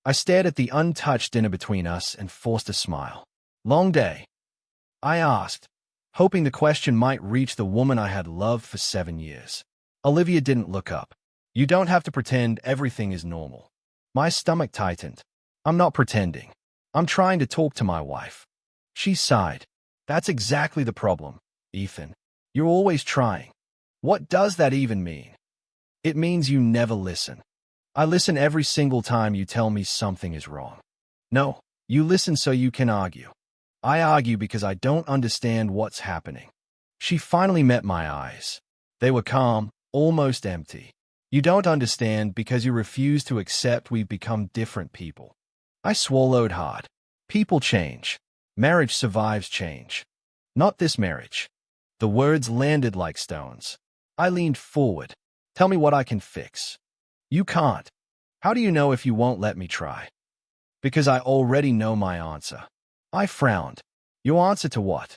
I stared at the untouched dinner between us and forced a smile. Long day? I asked, hoping the question might reach the woman I had loved for 7 years. Olivia didn't look up. You don't have to pretend everything is normal. My stomach tightened. I'm not pretending. I'm trying to talk to my wife. She sighed. That's exactly the problem, Ethan. You're always trying. What does that even mean? It means you never listen. I listen every single time you tell me something is wrong. No, you listen so you can argue. I argue because I don't understand what's happening. She finally met my eyes. They were calm, almost empty. You don't understand because you refuse to accept we've become different people. I swallowed hard. People change. Marriage survives change. Not this marriage. The words landed like stones. I leaned forward. Tell me what I can fix. You can't. How do you know if you won't let me try? Because I already know my answer. I frowned. Your answer to what?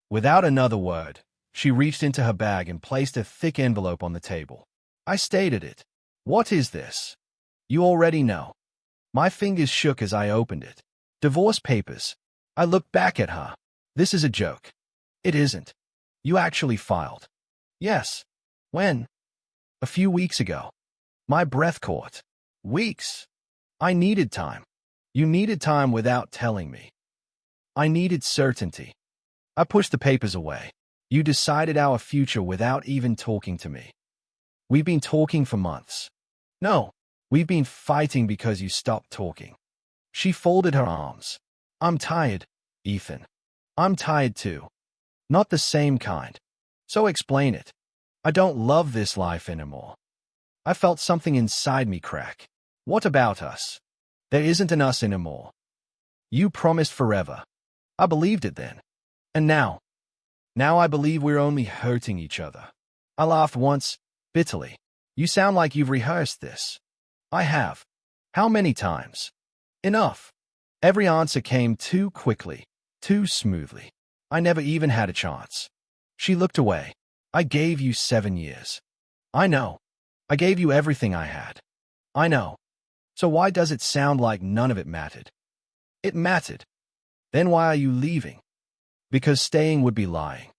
Without another word, she reached into her bag and placed a thick envelope on the table. I stared at it. What is this? You already know. My fingers shook as I opened it. Divorce papers. I looked back at her. This is a joke. It isn't. You actually filed. Yes. When? A few weeks ago. My breath caught. Weeks. I needed time. You needed time without telling me. I needed certainty. I pushed the papers away. You decided our future without even talking to me. We've been talking for months. No, we've been fighting because you stopped talking. She folded her arms. I'm tired, Ethan. I'm tired too. Not the same kind. So explain it. I don't love this life anymore. I felt something inside me crack. What about us? There isn't an us anymore. You promised forever. I believed it then. And now? Now I believe we're only hurting each other. I laughed once, bitterly. You sound like you've rehearsed this. I have. How many times? Enough. Every answer came too quickly, too smoothly. I never even had a chance. She looked away. I gave you 7 years. I know. I gave you everything I had. I know. So why does it sound like none of it mattered? It mattered. Then why are you leaving? Because staying would be lying.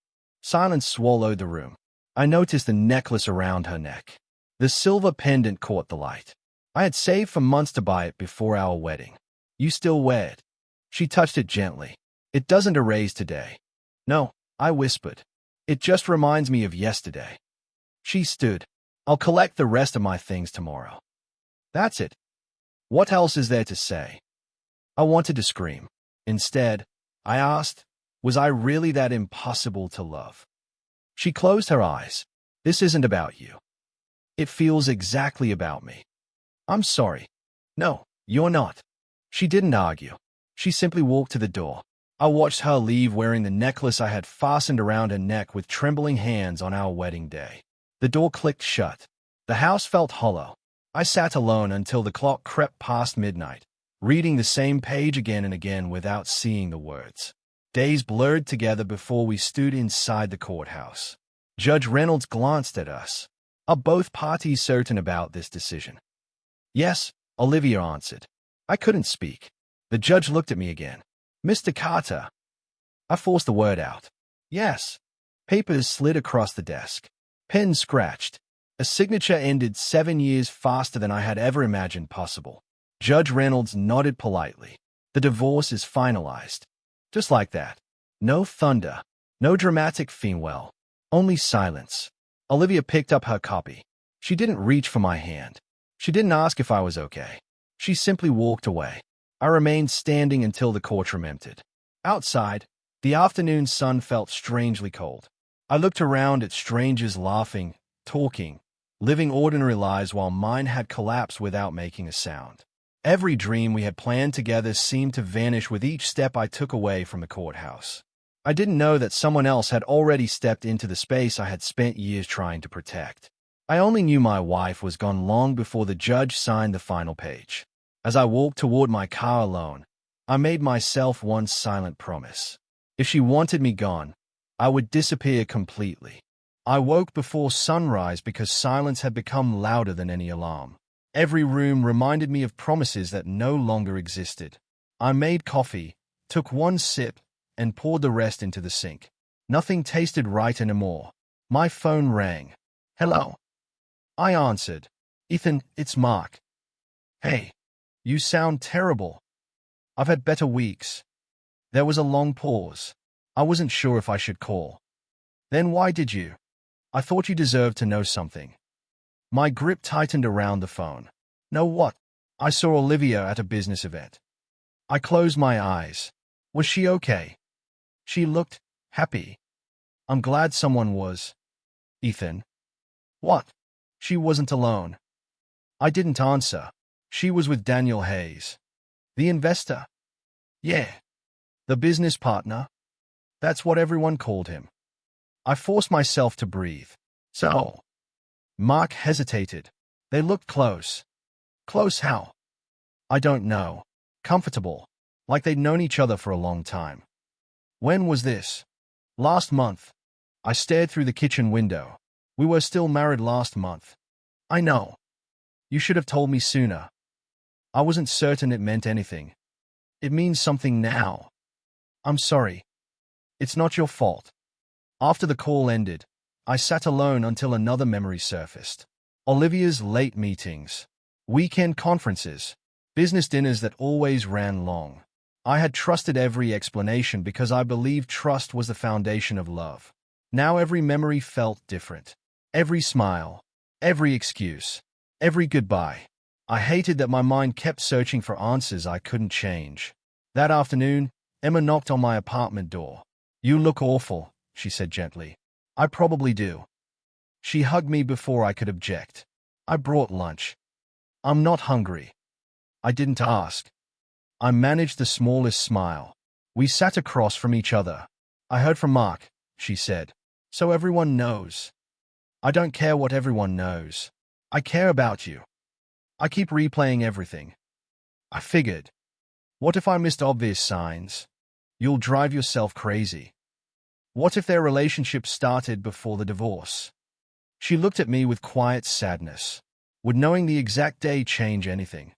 Silence swallowed the room. I noticed the necklace around her neck. The silver pendant caught the light. I had saved for months to buy it before our wedding. You still wear it. She touched it gently. It doesn't erase today. No, I whispered. It just reminds me of yesterday. She stood. I'll collect the rest of my things tomorrow. That's it. What else is there to say? I wanted to scream. Instead, I asked, was I really that impossible to love? She closed her eyes. This isn't about you. It feels exactly about me. I'm sorry. No, you're not. She didn't argue. She simply walked to the door. I watched her leave wearing the necklace I had fastened around her neck with trembling hands on our wedding day. The door clicked shut. The house felt hollow. I sat alone until the clock crept past midnight, reading the same page again and again without seeing the words. Days blurred together before we stood inside the courthouse. Judge Reynolds glanced at us. Are both parties certain about this decision? Yes, Olivia answered. I couldn't speak. The judge looked at me again. Mr. Carter. I forced the word out. Yes. Papers slid across the desk. Pen scratched. A signature ended 7 years faster than I had ever imagined possible. Judge Reynolds nodded politely. The divorce is finalized. Just like that. No thunder. No dramatic farewell. Only silence. Olivia picked up her copy. She didn't reach for my hand. She didn't ask if I was okay. She simply walked away. I remained standing until the courtroom emptied. Outside, the afternoon sun felt strangely cold. I looked around at strangers laughing, talking, living ordinary lives while mine had collapsed without making a sound. Every dream we had planned together seemed to vanish with each step I took away from the courthouse. I didn't know that someone else had already stepped into the space I had spent years trying to protect. I only knew my wife was gone long before the judge signed the final page. As I walked toward my car alone, I made myself one silent promise. If she wanted me gone, I would disappear completely. I woke before sunrise because silence had become louder than any alarm. Every room reminded me of promises that no longer existed. I made coffee, took one sip, and poured the rest into the sink. Nothing tasted right anymore. My phone rang. Hello. I answered. Ethan, it's Mark. Hey. You sound terrible. I've had better weeks. There was a long pause. I wasn't sure if I should call. Then why did you? I thought you deserved to know something. My grip tightened around the phone. Know what? I saw Olivia at a business event. I closed my eyes. Was she okay? She looked happy. I'm glad someone was. Ethan. What? She wasn't alone. I didn't answer. She was with Daniel Hayes. The investor? Yeah. The business partner? That's what everyone called him. I forced myself to breathe. So? Mark hesitated. They looked close. Close how? I don't know. Comfortable. Like they'd known each other for a long time. When was this? Last month. I stared through the kitchen window. We were still married last month. I know. You should have told me sooner. I wasn't certain it meant anything. It means something now. I'm sorry. It's not your fault. After the call ended, I sat alone until another memory surfaced. Olivia's late meetings, weekend conferences, business dinners that always ran long. I had trusted every explanation because I believed trust was the foundation of love. Now every memory felt different. Every smile, every excuse, every goodbye. I hated that my mind kept searching for answers I couldn't change. That afternoon, Emma knocked on my apartment door. You look awful, she said gently. I probably do. She hugged me before I could object. I brought lunch. I'm not hungry. I didn't ask. I managed the smallest smile. We sat across from each other. I heard from Mark, she said. So everyone knows. I don't care what everyone knows. I care about you. I keep replaying everything. I figured. What if I missed obvious signs? You'll drive yourself crazy. What if their relationship started before the divorce? She looked at me with quiet sadness. Would knowing the exact day change anything?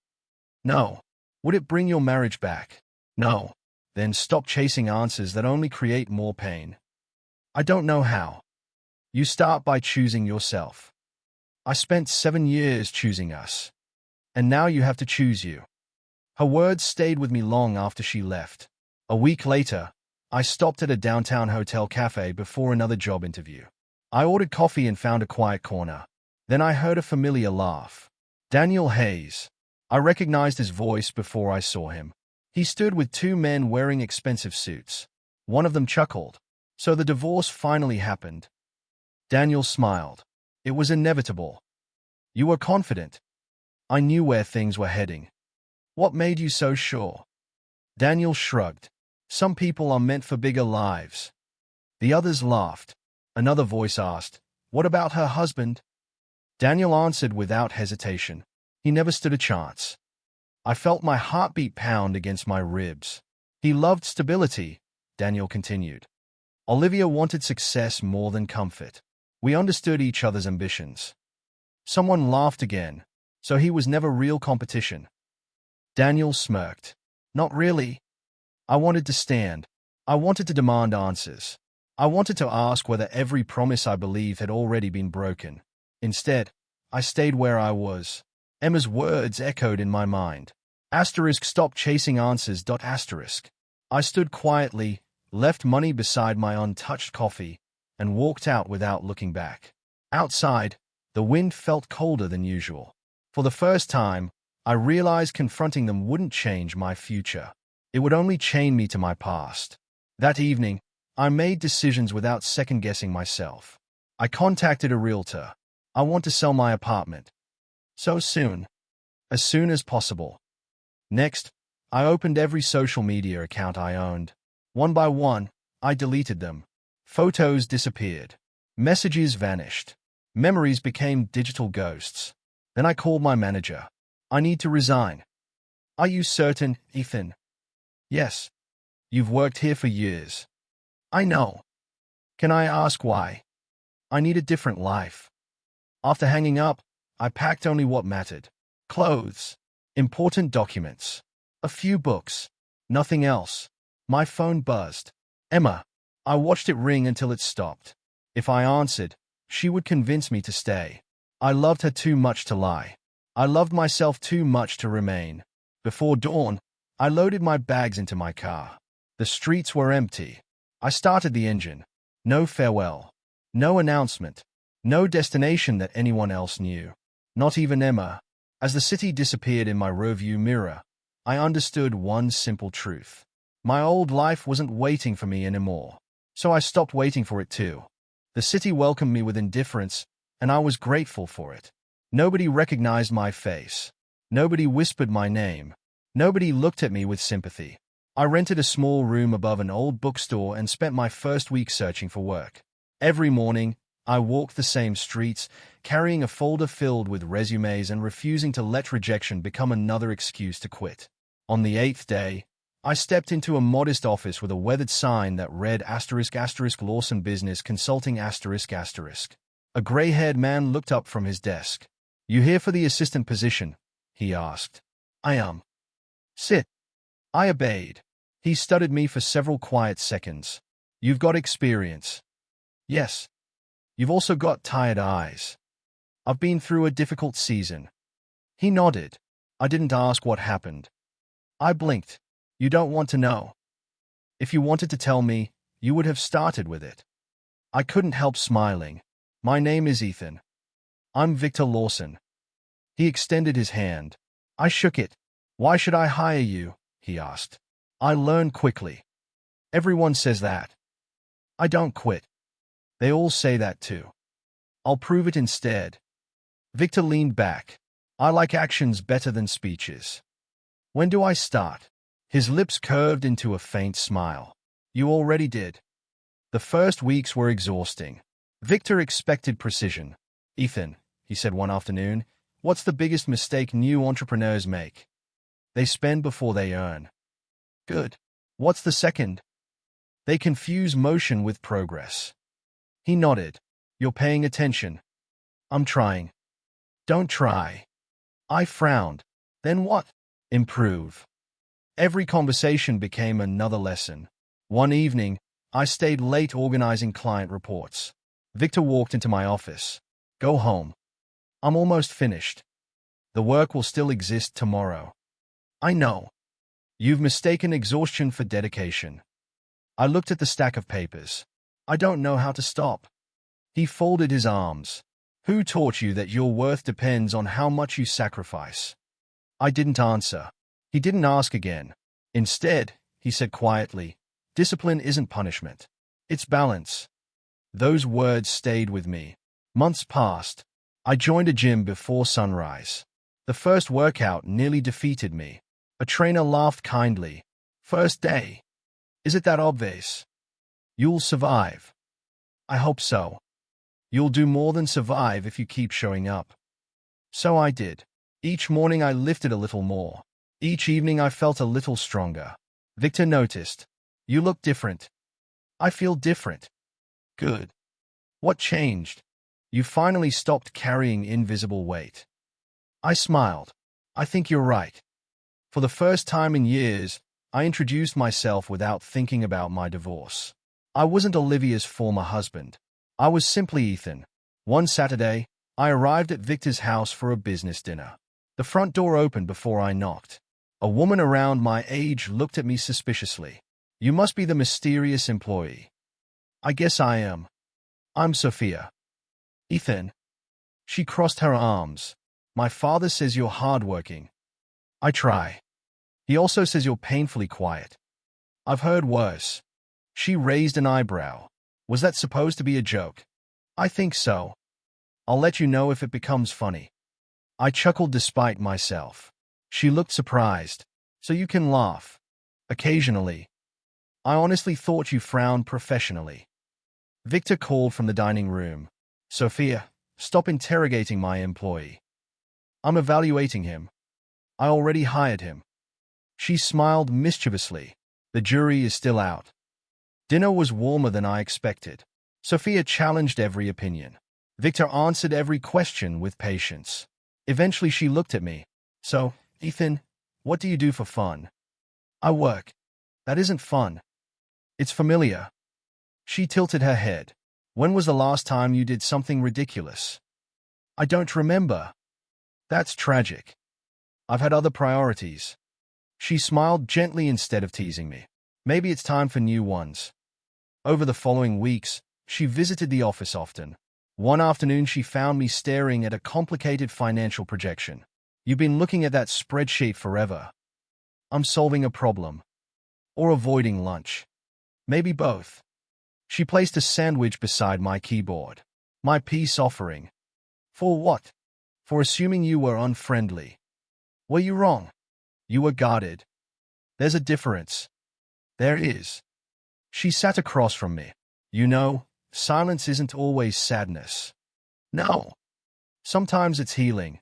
No. Would it bring your marriage back? No. Then stop chasing answers that only create more pain. I don't know how. You start by choosing yourself. I spent 7 years choosing us. And now you have to choose you. Her words stayed with me long after she left. A week later, I stopped at a downtown hotel cafe before another job interview. I ordered coffee and found a quiet corner. Then I heard a familiar laugh. Daniel Hayes. I recognized his voice before I saw him. He stood with 2 men wearing expensive suits. One of them chuckled. So the divorce finally happened. Daniel smiled. It was inevitable. You were confident. I knew where things were heading. What made you so sure? Daniel shrugged. Some people are meant for bigger lives. The others laughed. Another voice asked, what about her husband? Daniel answered without hesitation. He never stood a chance. I felt my heartbeat pound against my ribs. He loved stability, Daniel continued. Olivia wanted success more than comfort. We understood each other's ambitions. Someone laughed again. So he was never real competition. Daniel smirked. Not really. I wanted to stand. I wanted to demand answers. I wanted to ask whether every promise I believed had already been broken. Instead, I stayed where I was. Emma's words echoed in my mind. Stop chasing answers. I stood quietly, left money beside my untouched coffee, and walked out without looking back. Outside, the wind felt colder than usual. For the first time, I realized confronting them wouldn't change my future. It would only chain me to my past. That evening, I made decisions without second-guessing myself. I contacted a realtor. I want to sell my apartment. So soon. As soon as possible. Next, I opened every social media account I owned. One by one, I deleted them. Photos disappeared. Messages vanished. Memories became digital ghosts. Then I called my manager. I need to resign. Are you certain, Ethan? Yes. You've worked here for years. I know. Can I ask why? I need a different life. After hanging up, I packed only what mattered. Clothes. Important documents. A few books. Nothing else. My phone buzzed. Emma. I watched it ring until it stopped. If I answered, she would convince me to stay. I loved her too much to lie. I loved myself too much to remain. Before dawn, I loaded my bags into my car. The streets were empty. I started the engine. No farewell. No announcement. No destination that anyone else knew. Not even Emma. As the city disappeared in my rearview mirror, I understood one simple truth. My old life wasn't waiting for me anymore. So I stopped waiting for it too. The city welcomed me with indifference, and I was grateful for it. Nobody recognized my face. Nobody whispered my name. Nobody looked at me with sympathy. I rented a small room above an old bookstore and spent my first week searching for work. Every morning, I walked the same streets, carrying a folder filled with resumes and refusing to let rejection become another excuse to quit. On the 8th day, I stepped into a modest office with a weathered sign that read *** Lawson Business Consulting ***. A gray-haired man looked up from his desk. "You here for the assistant position?" he asked. "I am." "Sit." I obeyed. He studied me for several quiet seconds. "You've got experience." "Yes." "You've also got tired eyes." "I've been through a difficult season." He nodded. I didn't ask what happened. I blinked. "You don't want to know." "If you wanted to tell me, you would have started with it." I couldn't help smiling. "My name is Ethan. I'm Victor Lawson." He extended his hand. I shook it. "Why should I hire you?" he asked. I learned quickly. "Everyone says that." "I don't quit." "They all say that too." "I'll prove it instead." Victor leaned back. "I like actions better than speeches." "When do I start?" His lips curved into a faint smile. "You already did." The first weeks were exhausting. Victor expected precision. "Ethan," he said one afternoon, "what's the biggest mistake new entrepreneurs make?" "They spend before they earn." "Good. What's the second?" "They confuse motion with progress." He nodded. "You're paying attention." "I'm trying." "Don't try." I frowned. "Then what?" "Improve." Every conversation became another lesson. One evening, I stayed late organizing client reports. Victor walked into my office. "Go home. I'm almost finished. The work will still exist tomorrow." "I know." "You've mistaken exhaustion for dedication." I looked at the stack of papers. "I don't know how to stop." He folded his arms. "Who taught you that your worth depends on how much you sacrifice?" I didn't answer. He didn't ask again. "Instead," he said quietly, "discipline isn't punishment. It's balance." Those words stayed with me. Months passed. I joined a gym before sunrise. The first workout nearly defeated me. A trainer laughed kindly. "First day. Is it that obvious?" "You'll survive." "I hope so." "You'll do more than survive if you keep showing up." So I did. Each morning I lifted a little more. Each evening I felt a little stronger. Victor noticed. "You look different." "I feel different." "Good." "What changed?" "You finally stopped carrying invisible weight." I smiled. "I think you're right." For the first time in years, I introduced myself without thinking about my divorce. I wasn't Olivia's former husband. I was simply Ethan. One Saturday, I arrived at Victor's house for a business dinner. The front door opened before I knocked. A woman around my age looked at me suspiciously. "You must be the mysterious employee." "I guess I am." "I'm Sophia." "Ethan." She crossed her arms. "My father says you're hardworking." "I try." "He also says you're painfully quiet." "I've heard worse." She raised an eyebrow. "Was that supposed to be a joke?" "I think so." "I'll let you know if it becomes funny." I chuckled despite myself. She looked surprised. "So you can laugh." "Occasionally." "I honestly thought you frowned professionally." Victor called from the dining room. "Sophia, stop interrogating my employee. I'm evaluating him. I already hired him." She smiled mischievously. "The jury is still out." Dinner was warmer than I expected. Sophia challenged every opinion. Victor answered every question with patience. Eventually she looked at me. So, Ethan, what do you do for fun? I work. That isn't fun. It's familiar. She tilted her head. When was the last time you did something ridiculous? I don't remember. That's tragic. I've had other priorities. She smiled gently instead of teasing me. Maybe it's time for new ones. Over the following weeks, she visited the office often. One afternoon she found me staring at a complicated financial projection. You've been looking at that spreadsheet forever. I'm solving a problem. Or avoiding lunch. Maybe both. She placed a sandwich beside my keyboard. My peace offering. For what? For assuming you were unfriendly. Were you wrong? You were guarded. There's a difference. There is. She sat across from me. You know, silence isn't always sadness. No. Sometimes it's healing.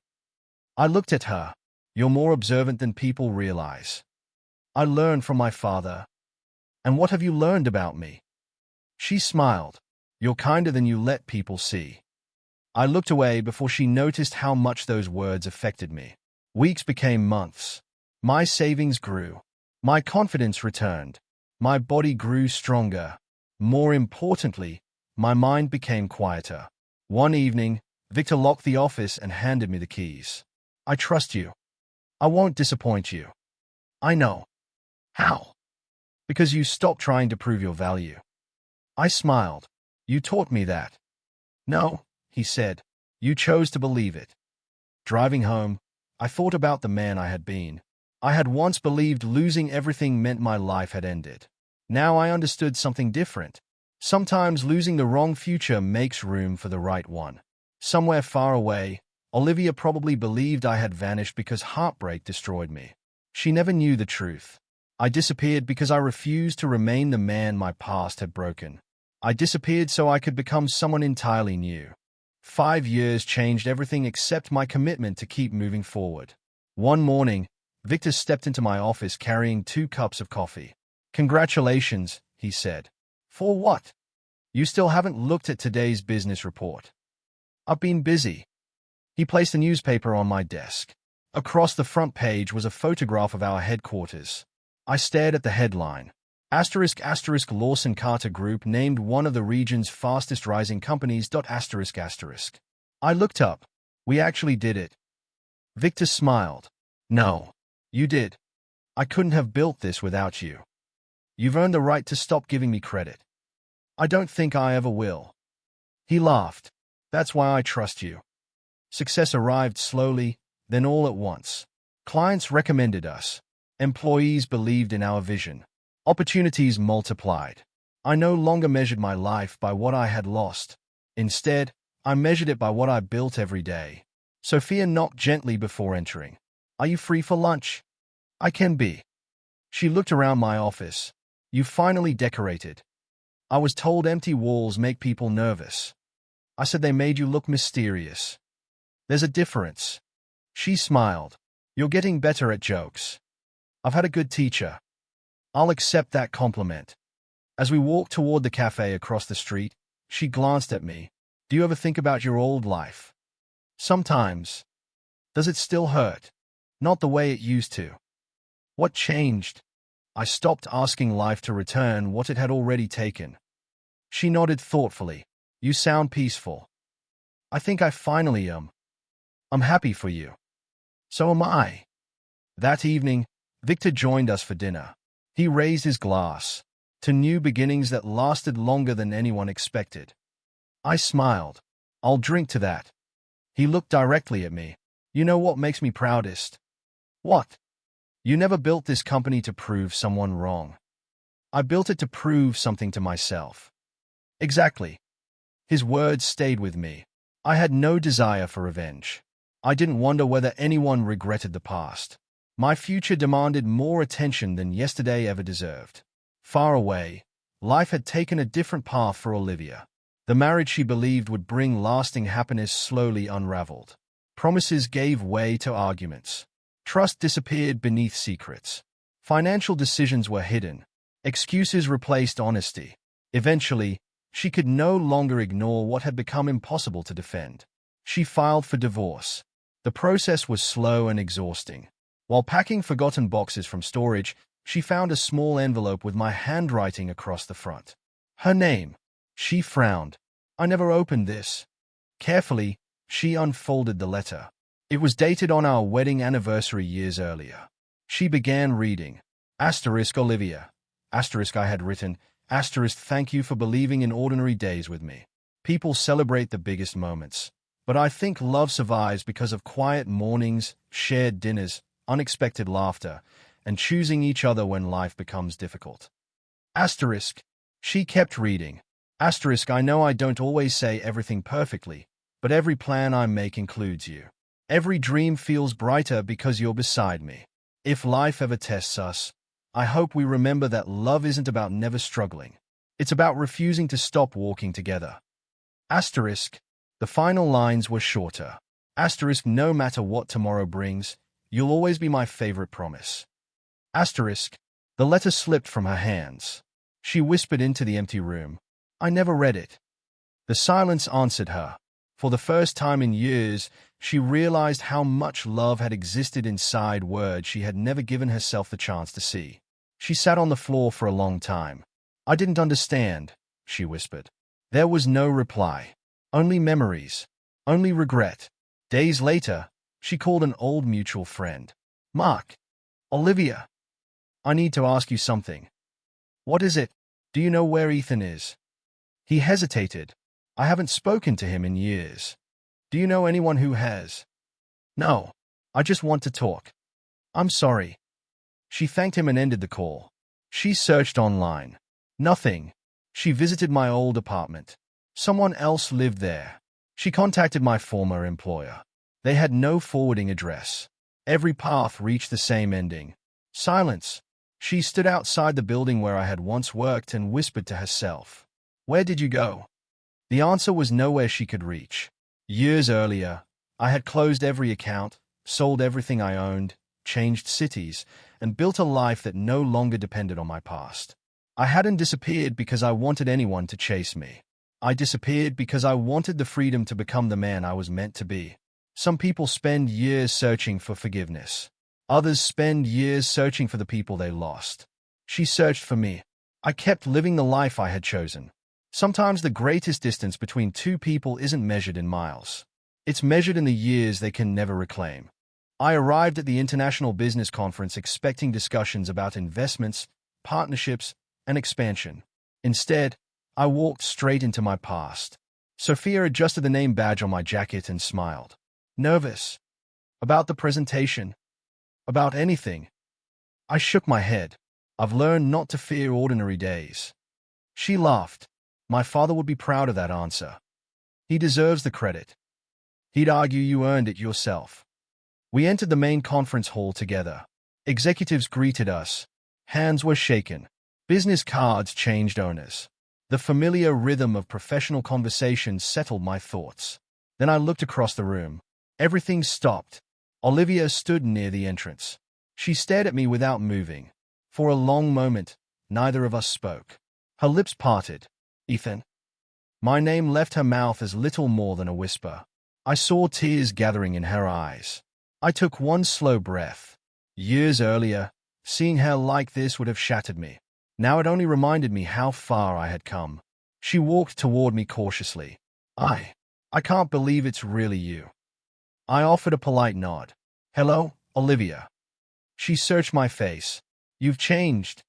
I looked at her. You're more observant than people realize. I learned from my father. And what have you learned about me? She smiled. You're kinder than you let people see. I looked away before she noticed how much those words affected me. Weeks became months. My savings grew. My confidence returned. My body grew stronger. More importantly, my mind became quieter. One evening, Victor locked the office and handed me the keys. I trust you. I won't disappoint you. I know. How? Because you stopped trying to prove your value. I smiled. You taught me that. No, he said. You chose to believe it. Driving home, I thought about the man I had been. I had once believed losing everything meant my life had ended. Now I understood something different. Sometimes losing the wrong future makes room for the right one. Somewhere far away, Olivia probably believed I had vanished because heartbreak destroyed me. She never knew the truth. I disappeared because I refused to remain the man my past had broken. I disappeared so I could become someone entirely new. 5 years changed everything except my commitment to keep moving forward. One morning, Victor stepped into my office carrying 2 cups of coffee. Congratulations, he said. For what? You still haven't looked at today's business report. I've been busy. He placed a newspaper on my desk. Across the front page was a photograph of our headquarters. I stared at the headline. Asterisk asterisk Lawson Carter Group named one of the region's fastest rising companies. Asterisk asterisk. I looked up. We actually did it. Victor smiled. No. You did. I couldn't have built this without you. You've earned the right to stop giving me credit. I don't think I ever will. He laughed. That's why I trust you. Success arrived slowly, then all at once. Clients recommended us. Employees believed in our vision. Opportunities multiplied. I no longer measured my life by what I had lost. Instead, I measured it by what I built every day. Sophia knocked gently before entering. Are you free for lunch? I can be. She looked around my office. You finally decorated. I was told empty walls make people nervous. I said they made you look mysterious. There's a difference. She smiled. You're getting better at jokes. I've had a good teacher. I'll accept that compliment. As we walked toward the cafe across the street, she glanced at me. Do you ever think about your old life? Sometimes. Does it still hurt? Not the way it used to. What changed? I stopped asking life to return what it had already taken. She nodded thoughtfully. You sound peaceful. I think I finally am. I'm happy for you. So am I. That evening, Victor joined us for dinner. He raised his glass to new beginnings that lasted longer than anyone expected. I smiled. I'll drink to that. He looked directly at me. You know what makes me proudest? What? You never built this company to prove someone wrong. I built it to prove something to myself. Exactly. His words stayed with me. I had no desire for revenge. I didn't wonder whether anyone regretted the past. My future demanded more attention than yesterday ever deserved. Far away, life had taken a different path for Olivia. The marriage she believed would bring lasting happiness slowly unraveled. Promises gave way to arguments. Trust disappeared beneath secrets. Financial decisions were hidden. Excuses replaced honesty. Eventually, she could no longer ignore what had become impossible to defend. She filed for divorce. The process was slow and exhausting. While packing forgotten boxes from storage, she found a small envelope with my handwriting across the front. Her name. She frowned. I never opened this. Carefully, she unfolded the letter. It was dated on our wedding anniversary years earlier. She began reading. Asterisk Olivia. Asterisk I had written. Asterisk thank you for believing in ordinary days with me. People celebrate the biggest moments. But I think love survives because of quiet mornings, shared dinners, unexpected laughter, and choosing each other when life becomes difficult. Asterisk. She kept reading. Asterisk I know I don't always say everything perfectly, but every plan I make includes you. Every dream feels brighter because you're beside me. If life ever tests us, I hope we remember that love isn't about never struggling. It's about refusing to stop walking together. Asterisk. The final lines were shorter. Asterisk no matter what tomorrow brings, you'll always be my favorite promise. Asterisk. The letter slipped from her hands. She whispered into the empty room. I never read it. The silence answered her. For the first time in years, she realized how much love had existed inside words she had never given herself the chance to see. She sat on the floor for a long time. I didn't understand, she whispered. There was no reply. Only memories. Only regret. Days later, she called an old mutual friend. Mark. Olivia. I need to ask you something. What is it? Do you know where Ethan is? He hesitated. I haven't spoken to him in years. Do you know anyone who has? No. I just want to talk. I'm sorry. She thanked him and ended the call. She searched online. Nothing. She visited my old apartment. Someone else lived there. She contacted my former employer. They had no forwarding address. Every path reached the same ending. Silence. She stood outside the building where I had once worked and whispered to herself. Where did you go? The answer was nowhere she could reach. Years earlier, I had closed every account, sold everything I owned, changed cities, and built a life that no longer depended on my past. I hadn't disappeared because I wanted anyone to chase me. I disappeared because I wanted the freedom to become the man I was meant to be. Some people spend years searching for forgiveness. Others spend years searching for the people they lost. She searched for me. I kept living the life I had chosen. Sometimes the greatest distance between two people isn't measured in miles. It's measured in the years they can never reclaim. I arrived at the International Business Conference expecting discussions about investments, partnerships, and expansion. Instead, I walked straight into my past. Sophia adjusted the name badge on my jacket and smiled. Nervous. About the presentation. About anything. I shook my head. I've learned not to fear ordinary days. She laughed. My father would be proud of that answer. He deserves the credit. He'd argue you earned it yourself. We entered the main conference hall together. Executives greeted us. Hands were shaken. Business cards changed owners. The familiar rhythm of professional conversations settled my thoughts. Then I looked across the room. Everything stopped. Olivia stood near the entrance. She stared at me without moving. For a long moment, neither of us spoke. Her lips parted. Ethan. My name left her mouth as little more than a whisper. I saw tears gathering in her eyes. I took one slow breath. Years earlier, seeing her like this would have shattered me. Now it only reminded me how far I had come. She walked toward me cautiously. I can't believe it's really you. I offered a polite nod. Hello, Olivia. She searched my face. You've changed.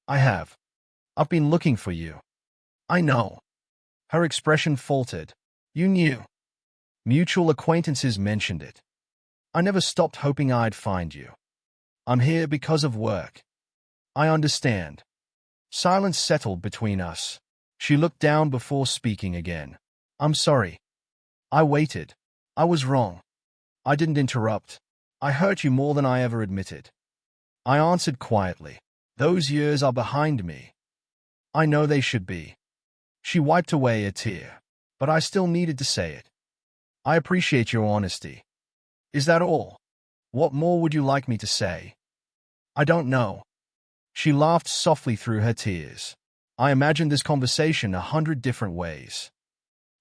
I have. I've been looking for you. I know. Her expression faltered. You knew. Mutual acquaintances mentioned it. I never stopped hoping I'd find you. I'm here because of work. I understand. Silence settled between us. She looked down before speaking again. I'm sorry. I waited. I was wrong. I didn't interrupt. I hurt you more than I ever admitted. I answered quietly. Those years are behind me. I know they should be. She wiped away a tear, but I still needed to say it. I appreciate your honesty. Is that all? What more would you like me to say? I don't know. She laughed softly through her tears. I imagined this conversation 100 different ways.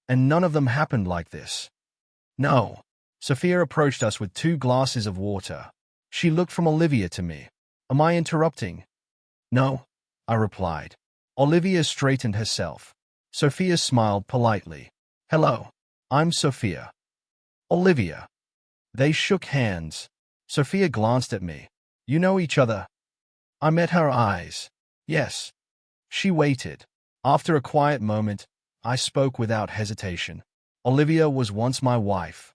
And none of them happened like this. No. Sophia approached us with 2 glasses of water. She looked from Olivia to me. Am I interrupting? No, I replied. Olivia straightened herself. Sophia smiled politely. Hello, I'm Sophia. Olivia. They shook hands. Sophia glanced at me. You know each other? I met her eyes. Yes. She waited. After a quiet moment, I spoke without hesitation. Olivia was once my wife.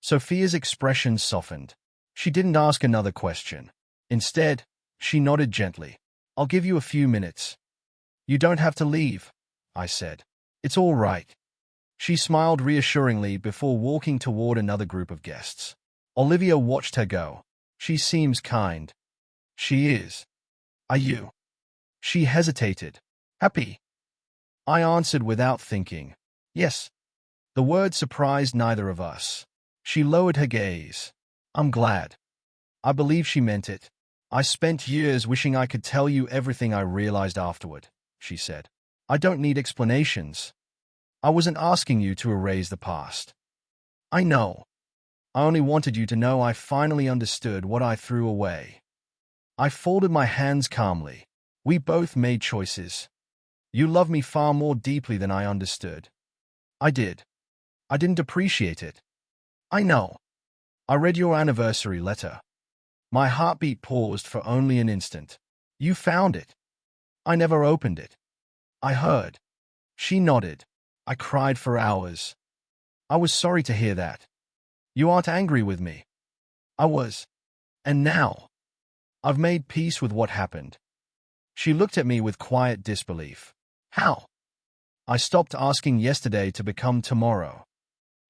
Sophia's expression softened. She didn't ask another question. Instead, she nodded gently. I'll give you a few minutes. You don't have to leave, I said. It's all right. She smiled reassuringly before walking toward another group of guests. Olivia watched her go. She seems kind. She is. Are you? She hesitated. Happy? I answered without thinking. Yes. The word surprised neither of us. She lowered her gaze. I'm glad. I believe she meant it. I spent years wishing I could tell you everything I realized afterward, she said. I don't need explanations. I wasn't asking you to erase the past. I know. I only wanted you to know I finally understood what I threw away. I folded my hands calmly. We both made choices. You loved me far more deeply than I understood. I did. I didn't appreciate it. I know. I read your anniversary letter. My heartbeat paused for only an instant. You found it. I never opened it. I heard. She nodded. I cried for hours. I was sorry to hear that. You aren't angry with me. I was. And now, I've made peace with what happened. She looked at me with quiet disbelief. How? I stopped asking yesterday to become tomorrow.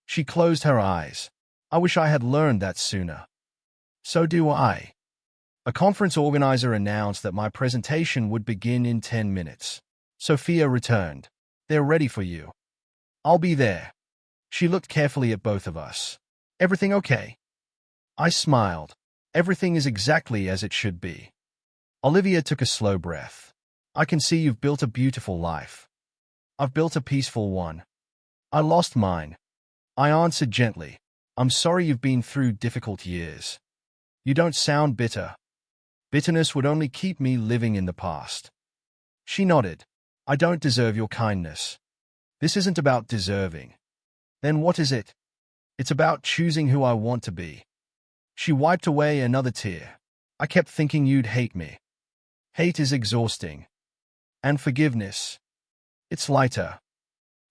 She closed her eyes. I wish I had learned that sooner. So do I. A conference organizer announced that my presentation would begin in 10 minutes. Sophia returned. They're ready for you. I'll be there. She looked carefully at both of us. Everything okay? I smiled. Everything is exactly as it should be. Olivia took a slow breath. I can see you've built a beautiful life. I've built a peaceful one. I lost mine. I answered gently. I'm sorry you've been through difficult years. You don't sound bitter. Bitterness would only keep me living in the past. She nodded. I don't deserve your kindness. This isn't about deserving. Then what is it? It's about choosing who I want to be. She wiped away another tear. I kept thinking you'd hate me. Hate is exhausting. And forgiveness. It's lighter.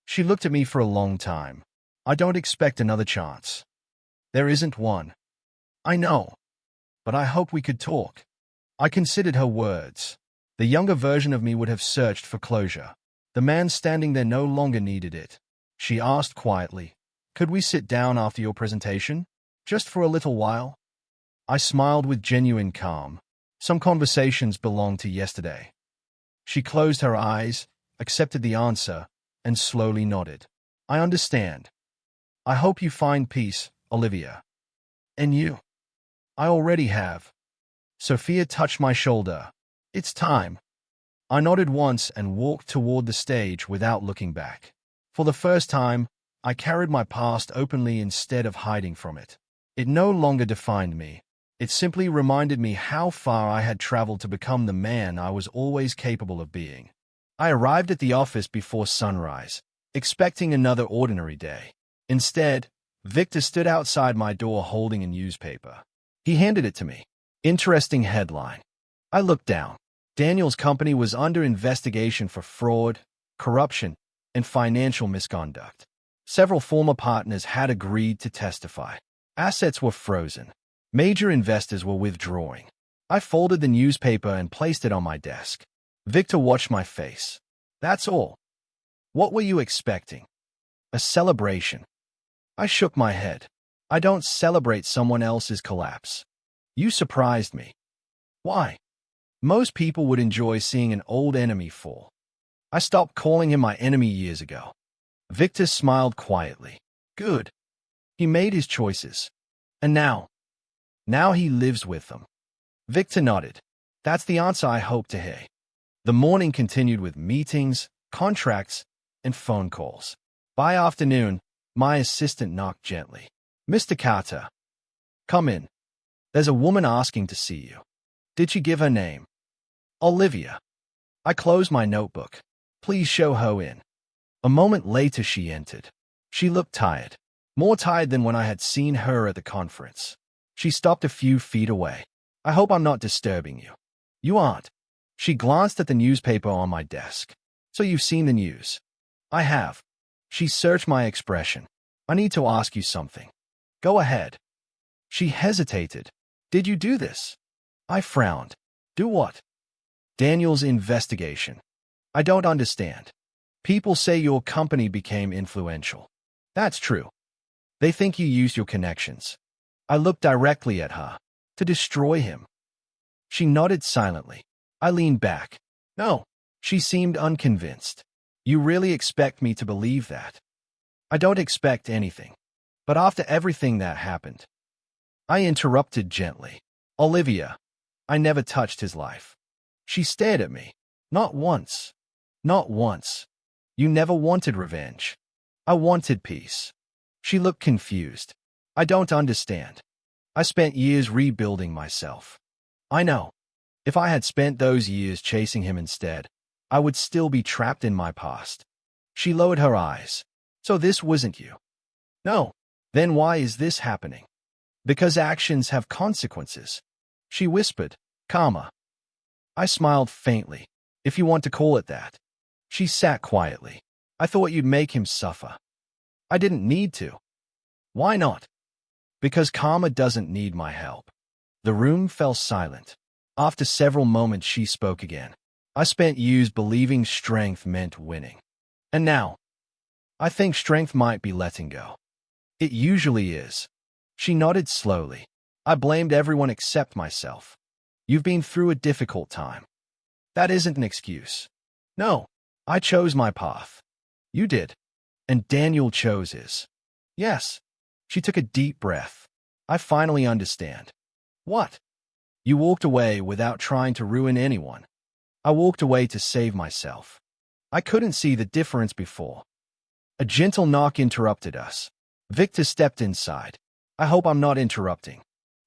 She looked at me for a long time. I don't expect another chance. There isn't one. I know. But I hope we could talk. I considered her words. The younger version of me would have searched for closure. The man standing there no longer needed it. She asked quietly, could we sit down after your presentation? Just for a little while? I smiled with genuine calm. Some conversations belong to yesterday. She closed her eyes, accepted the answer, and slowly nodded. I understand. I hope you find peace, Olivia. And you? I already have. Sophia touched my shoulder. It's time. I nodded once and walked toward the stage without looking back. For the first time, I carried my past openly instead of hiding from it. It no longer defined me. It simply reminded me how far I had traveled to become the man I was always capable of being. I arrived at the office before sunrise, expecting another ordinary day. Instead, Victor stood outside my door holding a newspaper. He handed it to me. Interesting headline. I looked down. Daniel's company was under investigation for fraud, corruption, and financial misconduct. Several former partners had agreed to testify. Assets were frozen. Major investors were withdrawing. I folded the newspaper and placed it on my desk. Victor watched my face. That's all. What were you expecting? A celebration. I shook my head. I don't celebrate someone else's collapse. You surprised me. Why? Most people would enjoy seeing an old enemy fall. I stopped calling him my enemy years ago. Victor smiled quietly. Good. He made his choices. And now he lives with them. Victor nodded. That's the answer I hoped to hear. The morning continued with meetings, contracts, and phone calls. By afternoon, my assistant knocked gently. Mr. Carter, come in. There's a woman asking to see you. Did she give her name? Olivia. I closed my notebook. Please show her in. A moment later she entered. She looked tired. More tired than when I had seen her at the conference. She stopped a few feet away. I hope I'm not disturbing you. You aren't. She glanced at the newspaper on my desk. So you've seen the news? I have. She searched my expression. I need to ask you something. Go ahead. She hesitated. Did you do this? I frowned. Do what? Daniel's investigation. I don't understand. People say your company became influential. That's true. They think you used your connections. I looked directly at her. To destroy him. She nodded silently. I leaned back. No. She seemed unconvinced. You really expect me to believe that? I don't expect anything. But after everything that happened, I interrupted gently. Olivia, I never touched his life. She stared at me. Not once. Not once. You never wanted revenge. I wanted peace. She looked confused. I don't understand. I spent years rebuilding myself. I know. If I had spent those years chasing him instead, I would still be trapped in my past. She lowered her eyes. So this wasn't you? No. Then why is this happening? Because actions have consequences. She whispered, Karma. I smiled faintly, if you want to call it that. She sat quietly. I thought you'd make him suffer. I didn't need to. Why not? Because karma doesn't need my help. The room fell silent. After several moments she spoke again. I spent years believing strength meant winning. And now, I think strength might be letting go. It usually is. She nodded slowly. I blamed everyone except myself. You've been through a difficult time. That isn't an excuse. No, I chose my path. You did. And Daniel chose his. Yes. She took a deep breath. I finally understand. What? You walked away without trying to ruin anyone. I walked away to save myself. I couldn't see the difference before. A gentle knock interrupted us. Victor stepped inside. I hope I'm not interrupting.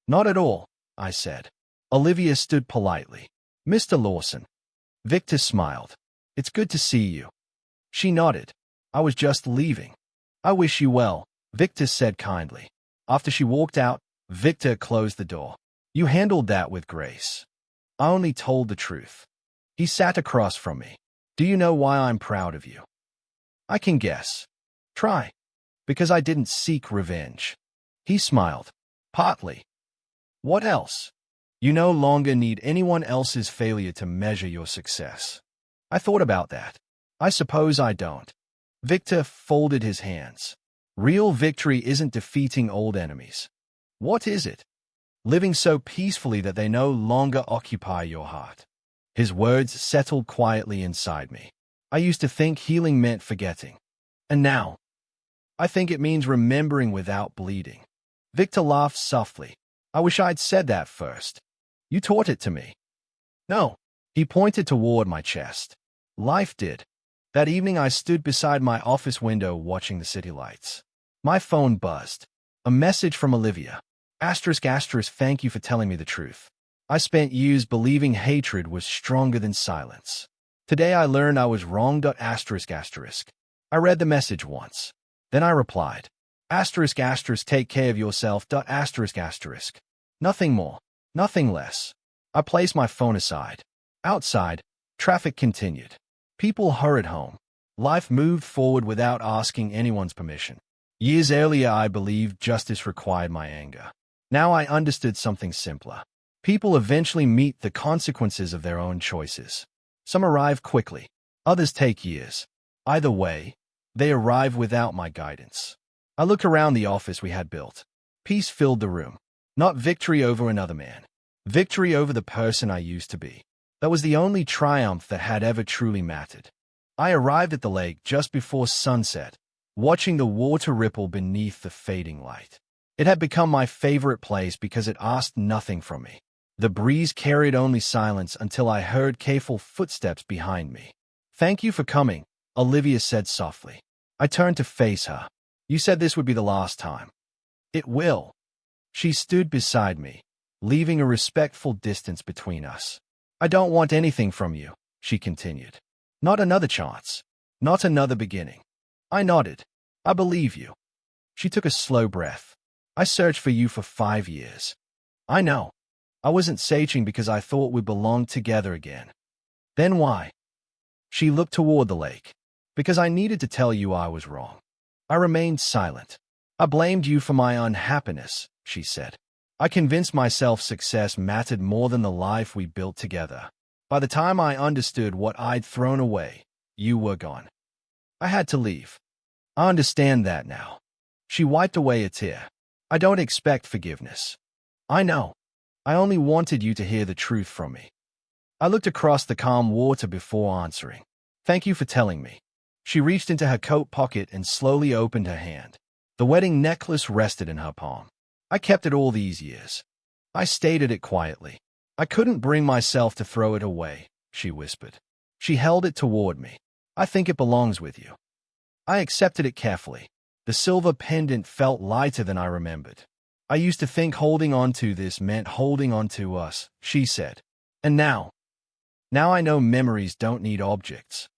Not at all, I said. Olivia stood politely. Mr. Lawson. Victor smiled. It's good to see you. She nodded. I was just leaving. I wish you well, Victor said kindly. After she walked out, Victor closed the door. You handled that with grace. I only told the truth. He sat across from me. Do you know why I'm proud of you? I can guess. Try. Because I didn't seek revenge. He smiled. Partly. What else? You no longer need anyone else's failure to measure your success. I thought about that. I suppose I don't. Victor folded his hands. Real victory isn't defeating old enemies. What is it? Living so peacefully that they no longer occupy your heart. His words settled quietly inside me. I used to think healing meant forgetting. And now, I think it means remembering without bleeding. Victor laughed softly. I wish I'd said that first. You taught it to me. No. He pointed toward my chest. Life did. That evening I stood beside my office window watching the city lights. My phone buzzed. A message from Olivia. Asterisk asterisk, thank you for telling me the truth. I spent years believing hatred was stronger than silence. Today I learned I was wrong. Asterisk asterisk. I read the message once. Then I replied. Asterisk asterisk, take care of yourself. Asterisk asterisk. Nothing more. Nothing less. I placed my phone aside. Outside, traffic continued. People hurried home. Life moved forward without asking anyone's permission. Years earlier I believed justice required my anger. Now I understood something simpler. People eventually meet the consequences of their own choices. Some arrive quickly. Others take years. Either way, they arrive without my guidance. I looked around the office we had built. Peace filled the room. Not victory over another man. Victory over the person I used to be. That was the only triumph that had ever truly mattered. I arrived at the lake just before sunset, watching the water ripple beneath the fading light. It had become my favorite place because it asked nothing from me. The breeze carried only silence until I heard careful footsteps behind me. Thank you for coming, Olivia said softly. I turned to face her. You said this would be the last time. It will. She stood beside me, leaving a respectful distance between us. I don't want anything from you, she continued. Not another chance. Not another beginning. I nodded. I believe you. She took a slow breath. I searched for you for 5 years. I know. I wasn't searching because I thought we belonged together again. Then why? She looked toward the lake. Because I needed to tell you I was wrong. I remained silent. I blamed you for my unhappiness, she said. I convinced myself success mattered more than the life we built together. By the time I understood what I'd thrown away, you were gone. I had to leave. I understand that now. She wiped away a tear. I don't expect forgiveness. I know. I only wanted you to hear the truth from me. I looked across the calm water before answering. Thank you for telling me. She reached into her coat pocket and slowly opened her hand. The wedding necklace rested in her palm. I kept it all these years. I stated it quietly. I couldn't bring myself to throw it away, she whispered. She held it toward me. I think it belongs with you. I accepted it carefully. The silver pendant felt lighter than I remembered. I used to think holding on to this meant holding on to us, she said. And now I know memories don't need objects.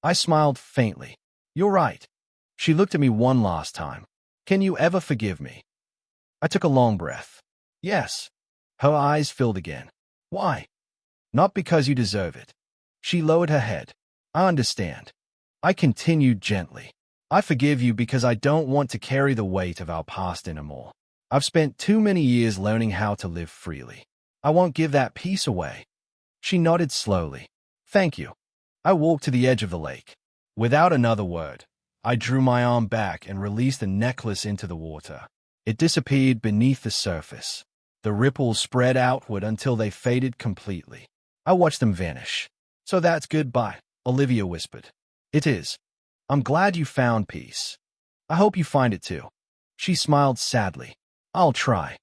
I smiled faintly. You're right. She looked at me one last time. Can you ever forgive me? I took a long breath. Yes. Her eyes filled again. Why? Not because you deserve it. She lowered her head. I understand. I continued gently. I forgive you because I don't want to carry the weight of our past anymore. I've spent too many years learning how to live freely. I won't give that peace away. She nodded slowly. Thank you. I walked to the edge of the lake. Without another word, I drew my arm back and released the necklace into the water. It disappeared beneath the surface. The ripples spread outward until they faded completely. I watched them vanish. So that's goodbye, Olivia whispered. It is. I'm glad you found peace. I hope you find it too. She smiled sadly. I'll try.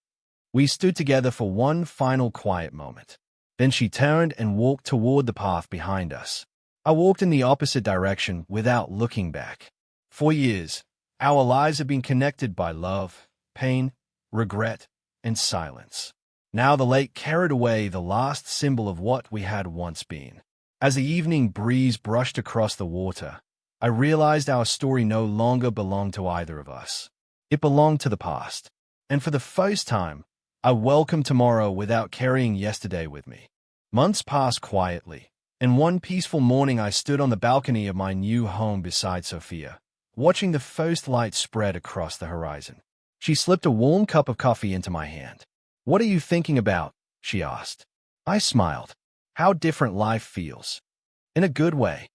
We stood together for one final quiet moment. Then she turned and walked toward the path behind us. I walked in the opposite direction without looking back. For years, our lives have been connected by love, pain, regret, and silence. Now the lake carried away the last symbol of what we had once been. As the evening breeze brushed across the water, I realized our story no longer belonged to either of us. It belonged to the past. And for the first time, I welcomed tomorrow without carrying yesterday with me. Months passed quietly, and one peaceful morning I stood on the balcony of my new home beside Sophia, watching the first light spread across the horizon. She slipped a warm cup of coffee into my hand. What are you thinking about? She asked. I smiled. How different life feels. In a good way.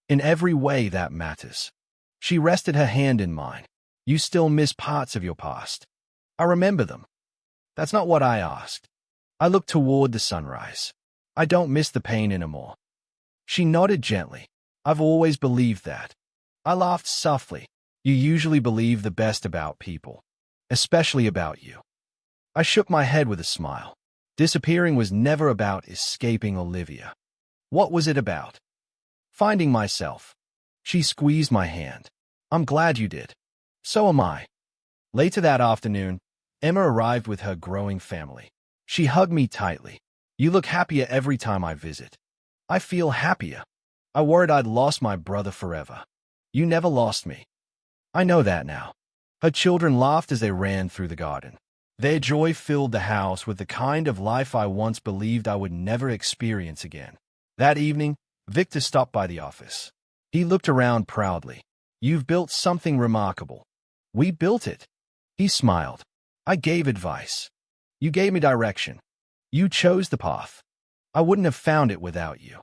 In every way that matters. She rested her hand in mine. You still miss parts of your past. I remember them. That's not what I asked. I looked toward the sunrise. I don't miss the pain anymore. She nodded gently. I've always believed that. I laughed softly. You usually believe the best about people. Especially about you. I shook my head with a smile. Disappearing was never about escaping Olivia. What was it about? Finding myself. She squeezed my hand. I'm glad you did. So am I. Later that afternoon, Emma arrived with her growing family. She hugged me tightly. You look happier every time I visit. I feel happier. I worried I'd lost my brother forever. You never lost me. I know that now. Her children laughed as they ran through the garden. Their joy filled the house with the kind of life I once believed I would never experience again. That evening, Victor stopped by the office. He looked around proudly. You've built something remarkable. We built it. He smiled. I gave advice. You gave me direction. You chose the path. I wouldn't have found it without you.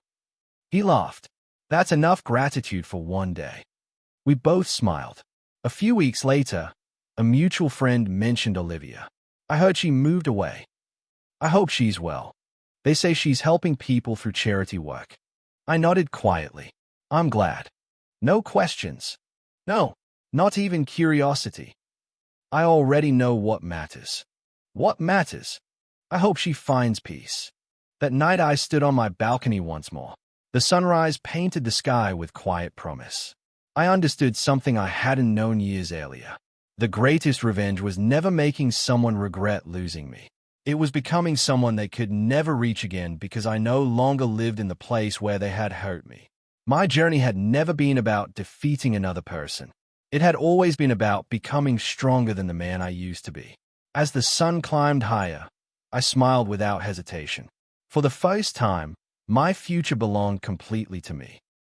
He laughed. That's enough gratitude for one day. We both smiled. A few weeks later, a mutual friend mentioned Olivia. I heard she moved away. I hope she's well. They say she's helping people through charity work. I nodded quietly. I'm glad. No questions. No, not even curiosity. I already know what matters. What matters? I hope she finds peace. That night I stood on my balcony once more. The sunrise painted the sky with quiet promise. I understood something I hadn't known years earlier. The greatest revenge was never making someone regret losing me. It was becoming someone they could never reach again because I no longer lived in the place where they had hurt me. My journey had never been about defeating another person. It had always been about becoming stronger than the man I used to be. As the sun climbed higher, I smiled without hesitation. For the first time, my future belonged completely to me.